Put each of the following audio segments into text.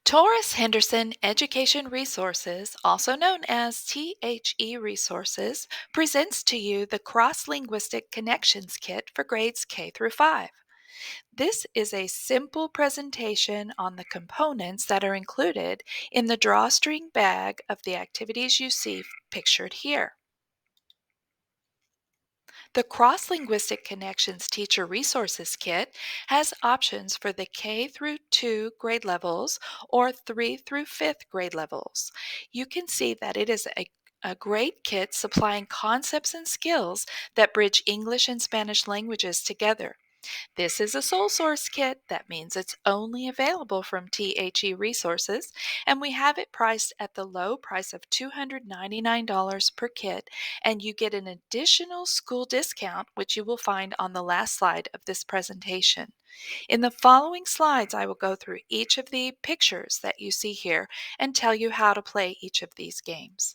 Torres Henderson Education Resources, also known as THE Resources, presents to you the Cross-Linguistic Connections Kit for grades K through 5. This is a simple presentation on the components that are included in the drawstring bag of the activities you see pictured here. The Cross-Linguistic Connections Teacher Resources Kit has options for the K through 2 grade levels or 3 through 5th grade levels. You can see that it is a great kit supplying concepts and skills that bridge English and Spanish languages together. This is a sole source kit. That means it's only available from THE Resources, and we have it priced at the low price of $299 per kit, and you get an additional school discount, which you will find on the last slide of this presentation. In the following slides, I will go through each of the pictures that you see here and tell you how to play each of these games.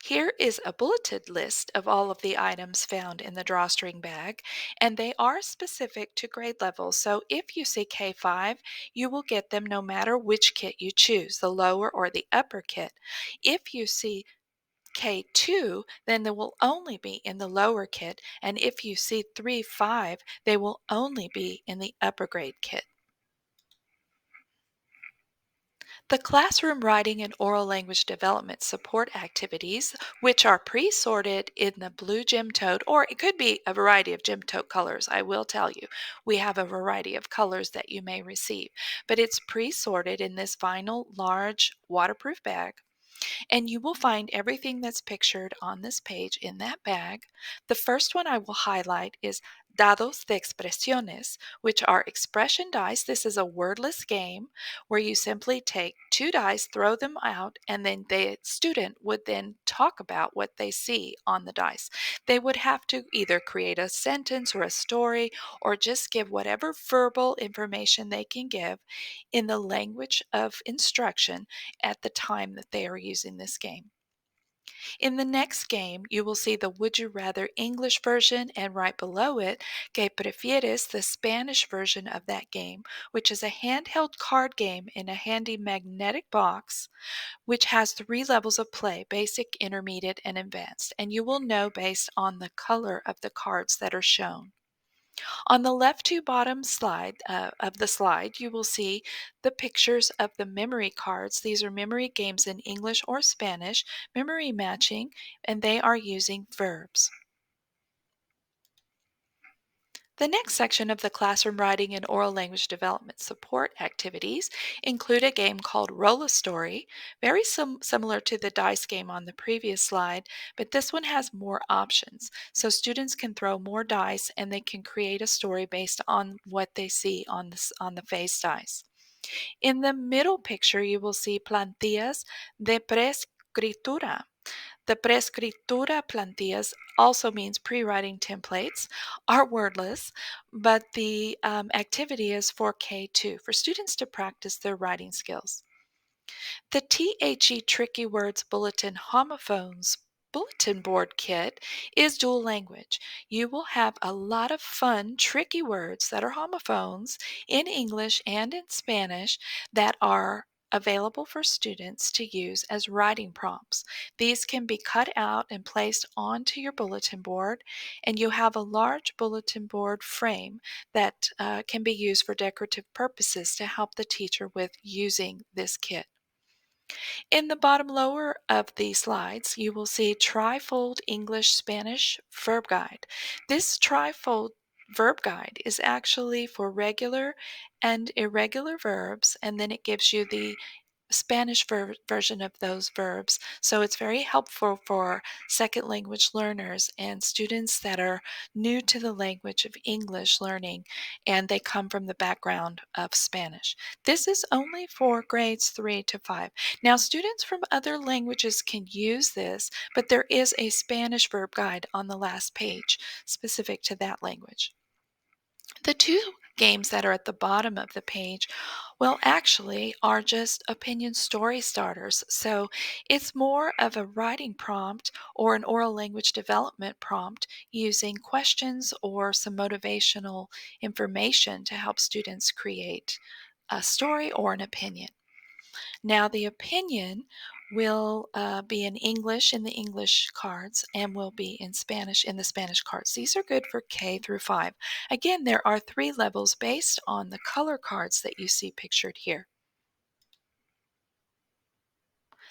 Here is a bulleted list of all of the items found in the drawstring bag, and they are specific to grade levels. So if you see K5, you will get them no matter which kit you choose, the lower or the upper kit. If you see K2, then they will only be in the lower kit, and if you see 3-5, they will only be in the upper grade kit. The classroom writing and oral language development support activities, which are pre-sorted in the blue gem tote, or it could be a variety of gem tote colors. I will tell you, we have a variety of colors that you may receive, but it's pre-sorted in this vinyl large waterproof bag. And you will find everything that's pictured on this page in that bag. The first one I will highlight is Dados de Expresiones, which are expression dice. This is a wordless game where you simply take 2 dice, throw them out, and then the student would then talk about what they see on the dice. They would have to either create a sentence or a story or just give whatever verbal information they can give in the language of instruction at the time that they are using this game. In the next game, you will see the Would You Rather English version, and right below it, Que Prefieres, the Spanish version of that game, which is a handheld card game in a handy magnetic box, which has 3 levels of play: basic, intermediate, and advanced, and you will know based on the color of the cards that are shown. On the left to bottom slide of the slide, you will see the pictures of the memory cards. These are memory games in English or Spanish, memory matching, and they are using verbs. The next section of the classroom writing and oral language development support activities include a game called Roll a Story, very similar to the dice game on the previous slide, but this one has more options. So students can throw more dice and they can create a story based on what they see on the face dice. In the middle picture, you will see plantillas de prescritura. The prescritura plantillas also means pre-writing templates, are wordless, but the activity is for K2, for students to practice their writing skills. The THE Tricky Words Bulletin Homophones Bulletin Board Kit is dual language. You will have a lot of fun, tricky words that are homophones in English and in Spanish that are available for students to use as writing prompts. These can be cut out and placed onto your bulletin board, and you have a large bulletin board frame that can be used for decorative purposes to help the teacher with using this kit. In the bottom lower of the slides, you will see Trifold English Spanish Verb Guide. This trifold verb guide is actually for regular and irregular verbs, and then it gives you the Spanish version of those verbs. So it's very helpful for second language learners and students that are new to the language of English learning and they come from the background of Spanish. This is only for grades 3 to 5. Now, students from other languages can use this, but there is a Spanish verb guide on the last page specific to that language. The 2 games that are at the bottom of the page, well, actually are just opinion story starters. So it's more of a writing prompt or an oral language development prompt using questions or some motivational information to help students create a story or an opinion. Now, the opinion will be in English in the English cards and will be in Spanish in the Spanish cards. These are good for K through 5. Again, there are 3 levels based on the color cards that you see pictured here.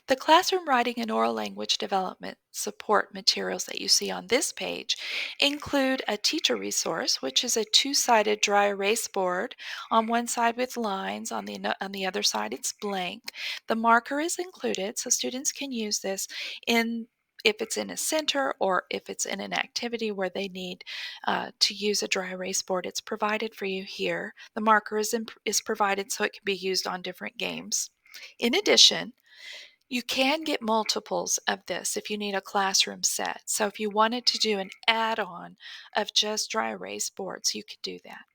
The classroom writing and oral language development support materials that you see on this page include a teacher resource, which is a two-sided dry erase board. On one side with lines, on the other side it's blank. The marker is included, so students can use this in if it's in a center or if it's in an activity where they need to use a dry erase board. It's provided for you here. The marker is provided so it can be used on different games. In addition, you can get multiples of this if you need a classroom set. So if you wanted to do an add-on of just dry erase boards, you could do that.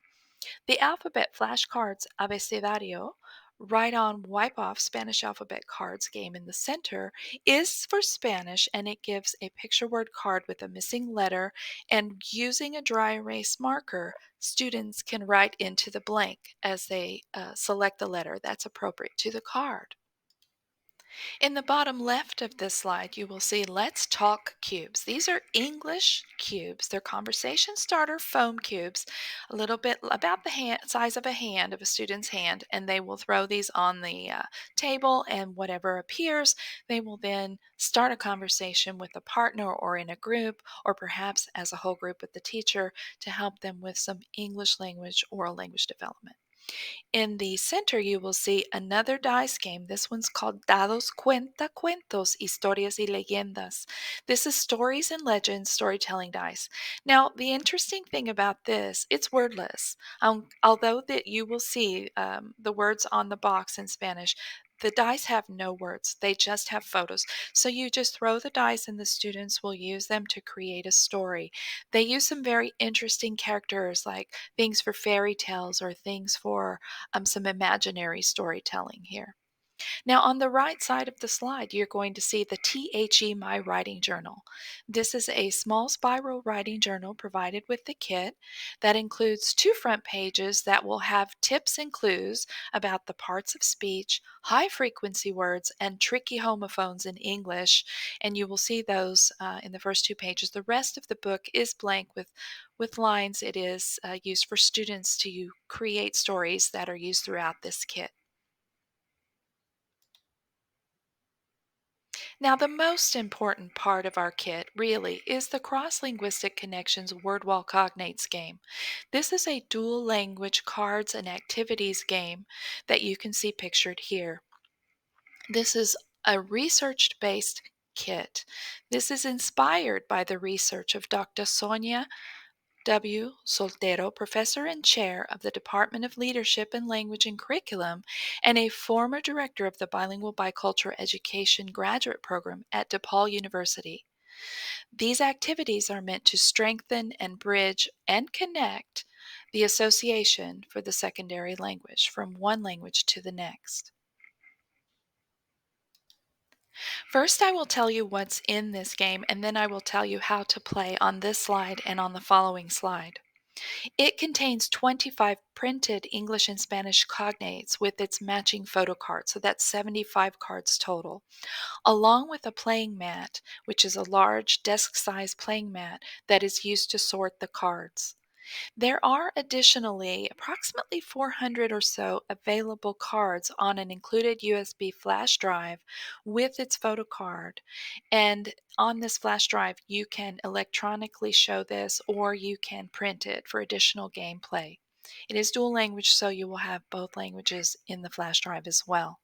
The alphabet flashcards abecedario, write on wipe off Spanish alphabet cards game in the center is for Spanish, and it gives a picture word card with a missing letter, and using a dry erase marker, students can write into the blank as they select the letter that's appropriate to the card. In the bottom left of this slide, you will see Let's Talk cubes. These are English cubes. They're conversation starter foam cubes, a little bit about the size of a hand, of a student's hand, and they will throw these on the table, and whatever appears, they will then start a conversation with a partner or in a group, or perhaps as a whole group with the teacher to help them with some English language, oral language development. In the center, you will see another dice game. This one's called Dados Cuenta Cuentos, Historias y Leyendas. This is stories and legends, storytelling dice. Now, the interesting thing about this, it's wordless. Although that you will see the words on the box in Spanish, the dice have no words. They just have photos. So you just throw the dice and the students will use them to create a story. They use some very interesting characters like things for fairy tales or things for some imaginary storytelling here. Now, on the right side of the slide, you're going to see the THE My Writing Journal. This is a small spiral writing journal provided with the kit that includes 2 front pages that will have tips and clues about the parts of speech, high frequency words, and tricky homophones in English. And you will see those in the first 2 pages. The rest of the book is blank with lines. It is used for students to create stories that are used throughout this kit. Now, the most important part of our kit really is the Cross-Linguistic Connections Word Wall Cognates game. This is a dual language cards and activities game that you can see pictured here. This is a research-based kit. This is inspired by the research of Dr. Sonia W. Soltero, professor and chair of the Department of Leadership and Language and Curriculum, and a former director of the Bilingual Bicultural Education graduate program at DePaul University. These activities are meant to strengthen and bridge and connect the association for the secondary language from one language to the next. First, I will tell you what's in this game, and then I will tell you how to play on this slide and on the following slide. It contains 25 printed English and Spanish cognates with its matching photo cards, so that's 75 cards total, along with a playing mat, which is a large desk-sized playing mat that is used to sort the cards. There are additionally approximately 400 or so available cards on an included USB flash drive with its photo card. And on this flash drive, you can electronically show this or you can print it for additional gameplay. It is dual language, so you will have both languages in the flash drive as well.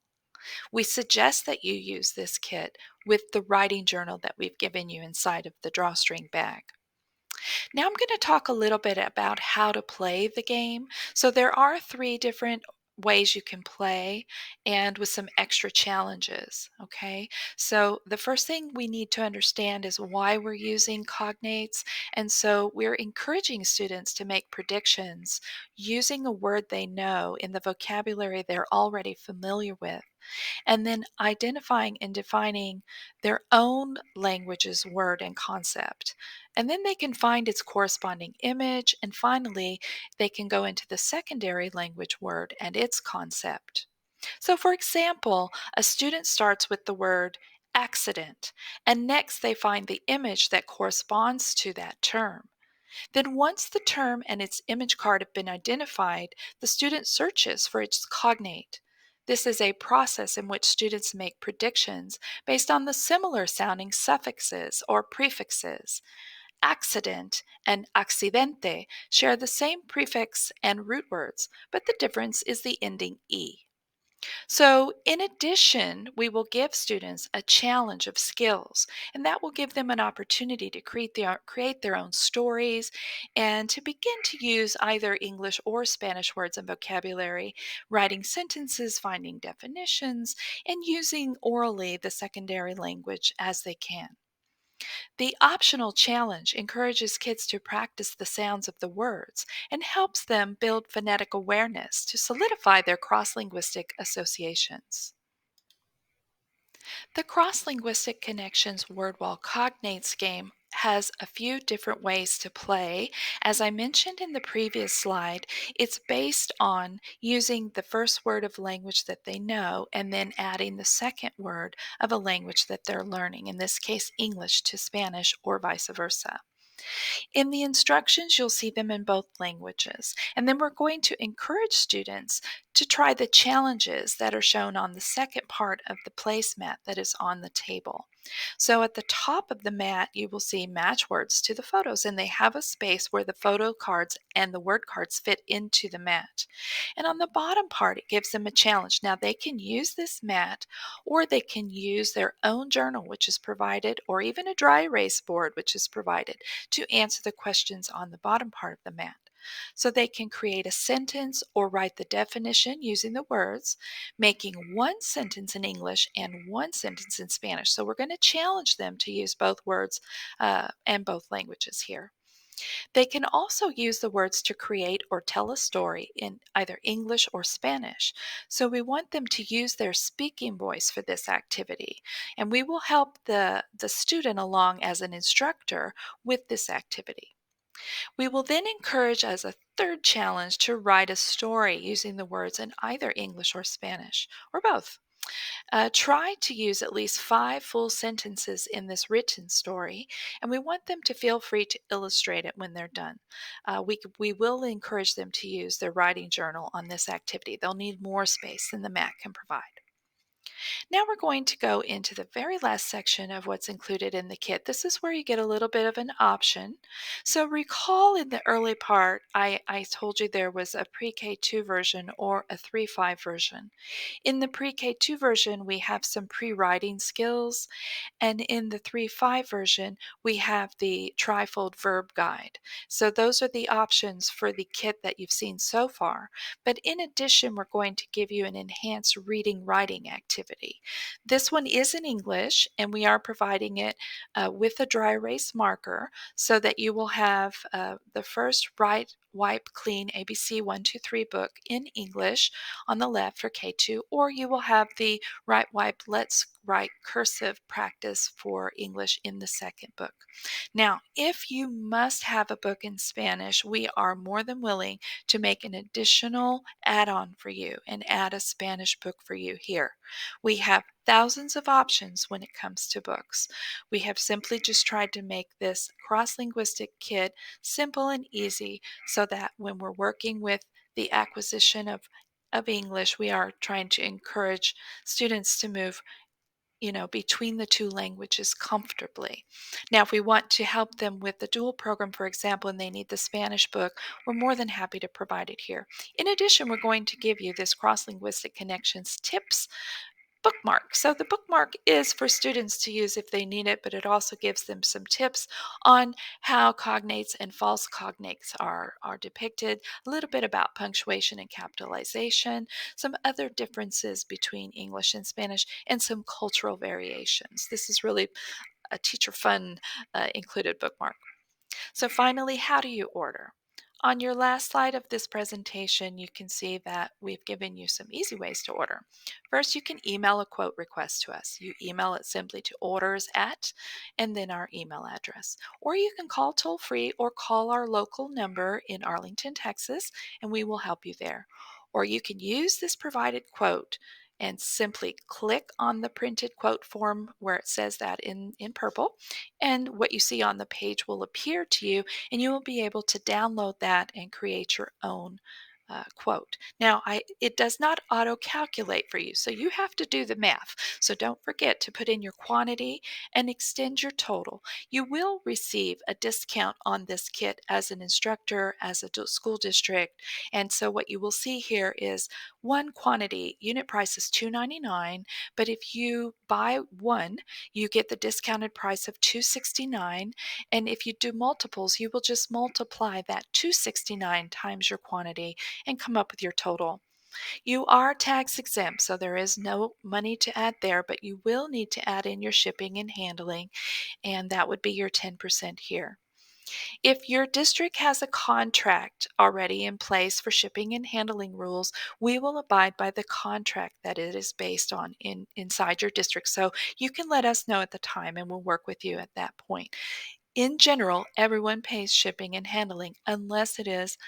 We suggest that you use this kit with the writing journal that we've given you inside of the drawstring bag. Now I'm going to talk a little bit about how to play the game. So there are 3 different ways you can play and with some extra challenges, okay? So the first thing we need to understand is why we're using cognates, and so we're encouraging students to make predictions using a word they know in the vocabulary they're already familiar with. and then identifying and defining their own language's word and concept. And then they can find its corresponding image, and finally, they can go into the secondary language word and its concept. So, for example, a student starts with the word accident, and next they find the image that corresponds to that term. Then, once the term and its image card have been identified, the student searches for its cognate. This is a process in which students make predictions based on the similar sounding suffixes or prefixes. Accident and accidente share the same prefix and root words, but the difference is the ending E. So, in addition, we will give students a challenge of skills, and that will give them an opportunity to create their own stories and to begin to use either English or Spanish words and vocabulary, writing sentences, finding definitions, and using orally the secondary language as they can. The optional challenge encourages kids to practice the sounds of the words and helps them build phonetic awareness to solidify their cross linguistic associations. The cross linguistic connections word wall cognates game has a few different ways to play. As I mentioned in the previous slide, it's based on using the first word of language that they know and then adding the second word of a language that they're learning, in this case, English to Spanish or vice versa. In the instructions, you'll see them in both languages. And then we're going to encourage students to try the challenges that are shown on the second part of the placemat that is on the table. So at the top of the mat, you will see match words to the photos, and they have a space where the photo cards and the word cards fit into the mat. And on the bottom part, it gives them a challenge. Now, they can use this mat, or they can use their own journal, which is provided, or even a dry erase board, which is provided, to answer the questions on the bottom part of the mat. So they can create a sentence or write the definition using the words, making one sentence in English and one sentence in Spanish. So we're going to challenge them to use both words and both languages here. They can also use the words to create or tell a story in either English or Spanish. So we want them to use their speaking voice for this activity. And we will help the student along as an instructor with this activity. We will then encourage as a third challenge to write a story using the words in either English or Spanish, or both. Try to use at least 5 full sentences in this written story, and we want them to feel free to illustrate it when they're done. We will encourage them to use their writing journal on this activity. They'll need more space than the mat can provide. Now we're going to go into the very last section of what's included in the kit. This is where you get a little bit of an option. So recall in the early part, I told you there was a pre-K2 version or a 3-5 version. In the pre-K2 version, we have some pre-writing skills, and in the 3-5 version, we have the trifold verb guide. So those are the options for the kit that you've seen so far. But in addition, we're going to give you an enhanced reading writing activity. This one is in English, and we are providing it with a dry erase marker so that you will have the first Write, Wipe, Clean ABC 1, 2, 3 book in English on the left for K2, or you will have the Write, Wipe, Let's Write cursive practice for English in the second book. Now, if you must have a book in Spanish, we are more than willing to make an additional add-on for you and add a Spanish book for you here. We have thousands of options when it comes to books. We have simply just tried to make this cross-linguistic kit simple and easy so that when we're working with the acquisition of English, we are trying to encourage students to move between the two languages comfortably. Now, if we want to help them with the dual program, for example, and they need the Spanish book, we're more than happy to provide it here. In addition, we're going to give you this cross-linguistic connections tips bookmark. So the bookmark is for students to use if they need it, but it also gives them some tips on how cognates and false cognates are depicted, a little bit about punctuation and capitalization, some other differences between English and Spanish, and some cultural variations. This is really a teacher fun included bookmark. So finally, how do you order? On your last slide of this presentation, you can see that we've given you some easy ways to order. First, you can email a quote request to us. You email it simply to orders at and then our email address. Or you can call toll free or call our local number in Arlington, Texas, and we will help you there. Or you can use this provided quote and simply click on the printed quote form where it says that in purple, and what you see on the page will appear to you, and you will be able to download that and create your own quote. Now, it does not auto calculate for you, so you have to do the math. So don't forget to put in your quantity and extend your total. You will receive a discount on this kit as an instructor, as a school district, and so what you will see here is one quantity unit price is $2.99, but if you buy one, you get the discounted price of $2.69, and if you do multiples, you will just multiply that 269 times your quantity and come up with your total. You are tax exempt, so there is no money to add there, but you will need to add in your shipping and handling, and that would be your 10% here. If your district has a contract already in place for shipping and handling rules, we will abide by the contract that it is based on inside your district. So you can let us know at the time and we'll work with you at that point. In general, everyone pays shipping and handling unless it is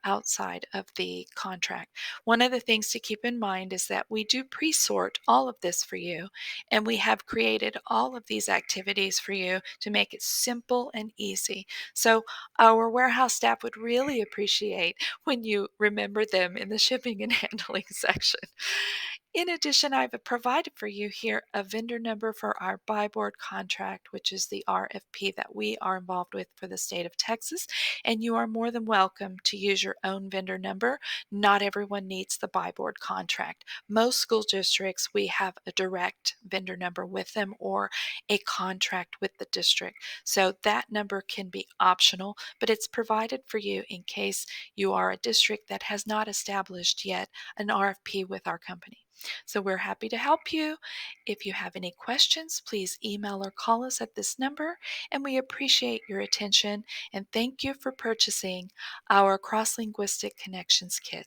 outside of the contract. One of the things to keep in mind is that we do pre-sort all of this for you, and we have created all of these activities for you to make it simple and easy. So our warehouse staff would really appreciate when you remember them in the shipping and handling section. In addition, I've provided for you here a vendor number for our buy board contract, which is the RFP that we are involved with for the state of Texas, and you are more than welcome to use your own vendor number. Not everyone needs the buy board contract. Most school districts, we have a direct vendor number with them or a contract with the district. So that number can be optional, but it's provided for you in case you are a district that has not established yet an RFP with our company. So we're happy to help you. If you have any questions, please email or call us at this number, and we appreciate your attention and thank you for purchasing our Cross Linguistic Connections Kit.